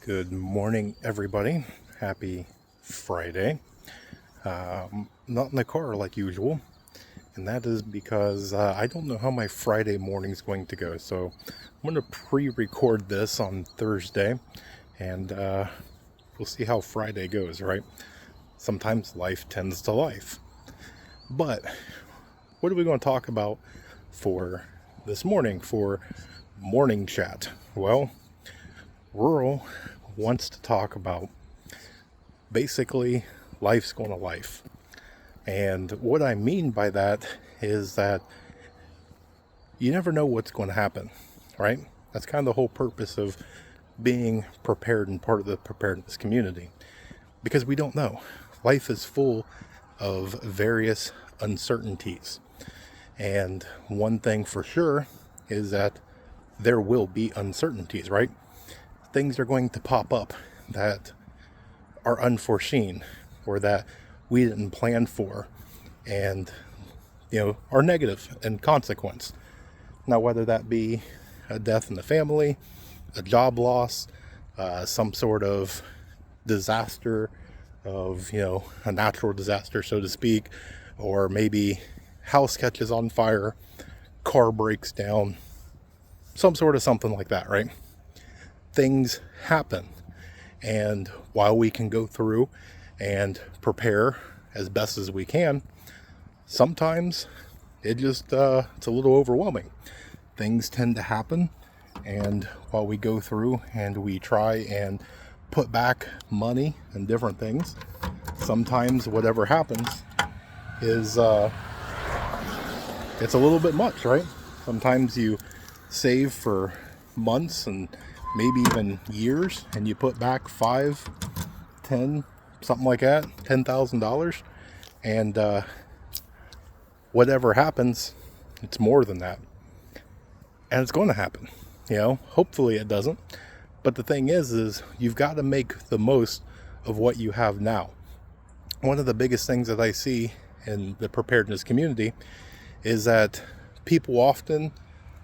Good morning, everybody. Happy Friday. Not in the car like usual, and that is because I don't know how my Friday morning is going to go. So I'm going to pre-record this on Thursday, and we'll see how Friday goes, right? Sometimes life tends to life. But what are we going to talk about for this morning, for morning chat? Well, Rural wants to talk about basically life's going to life. And what I mean by that is that you never know what's going to happen, right? That's kind of the whole purpose of being prepared and part of the preparedness community, because we don't know. Life is full of various uncertainties. And one thing for sure is that there will be uncertainties, right? Things are going to pop up that are unforeseen or that we didn't plan for, and are negative in consequence. Now, whether that be a death in the family, a job loss, some sort of disaster of a natural disaster, so to speak, or maybe house catches on fire, car breaks down, some sort of something like that, right? Things happen, and while we can go through and prepare as best as we can, sometimes it's a little overwhelming. Things tend to happen, and while we go through and we try and put back money and different things, sometimes whatever happens is it's a little bit much, right? Sometimes you save for months and maybe even years, and you put back 5, 10, something like that, $10,000, and whatever happens, it's more than that, and it's going to happen. Hopefully it doesn't, but the thing is you've got to make the most of what you have now. One of the biggest things that I see in the preparedness community is that people often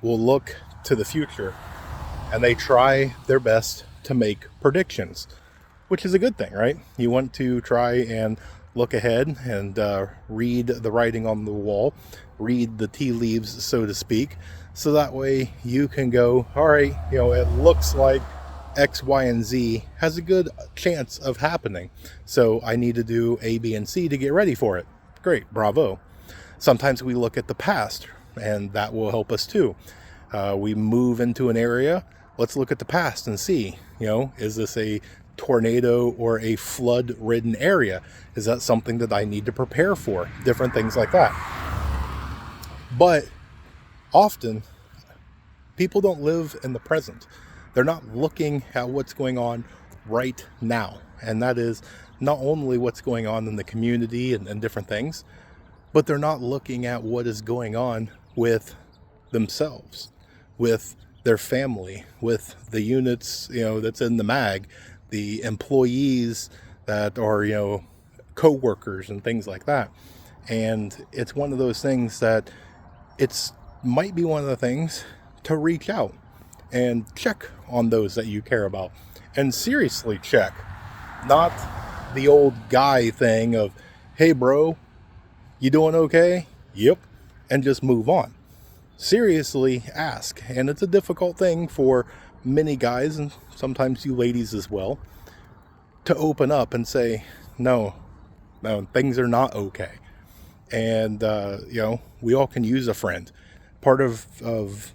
will look to the future and they try their best to make predictions, which is a good thing, right? You want to try and look ahead and read the writing on the wall, read the tea leaves, so to speak, so that way you can go, all right, it looks like X, Y, and Z has a good chance of happening, so I need to do A, B, and C to get ready for it. Great, bravo. Sometimes we look at the past, and that will help us too. We move into an area. Let's look at the past and see, is this a tornado or a flood-ridden area? Is that something that I need to prepare for? Different things like that. But often, people don't live in the present. They're not looking at what's going on right now. And that is not only what's going on in the community and different things, but they're not looking at what is going on with themselves, with their family, with the units, that's in the mag, the employees that are, co-workers and things like that. And it's one of those things that it's might be one of the things to reach out and check on those that you care about, and seriously check, not the old guy thing of, hey bro, you doing okay? Yep. And just move on. Seriously ask. And it's a difficult thing for many guys, and sometimes you ladies as well, to open up and say, no, things are not okay. And, we all can use a friend. Part of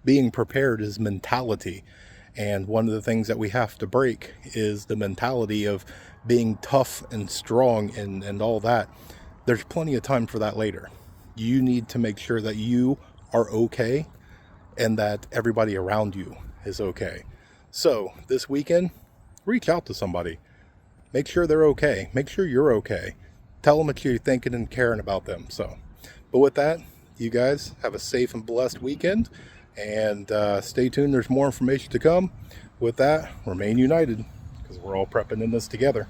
being prepared is mentality. And one of the things that we have to break is the mentality of being tough and strong and all that. There's plenty of time for that later. You need to make sure that you are okay and that everybody around you is okay. So this weekend, reach out to somebody. Make sure they're okay. Make sure you're okay. Tell them that you're thinking and caring about them. But with that, you guys have a safe and blessed weekend, and stay tuned. There's more information to come. With that, remain united, because we're all prepping in this together.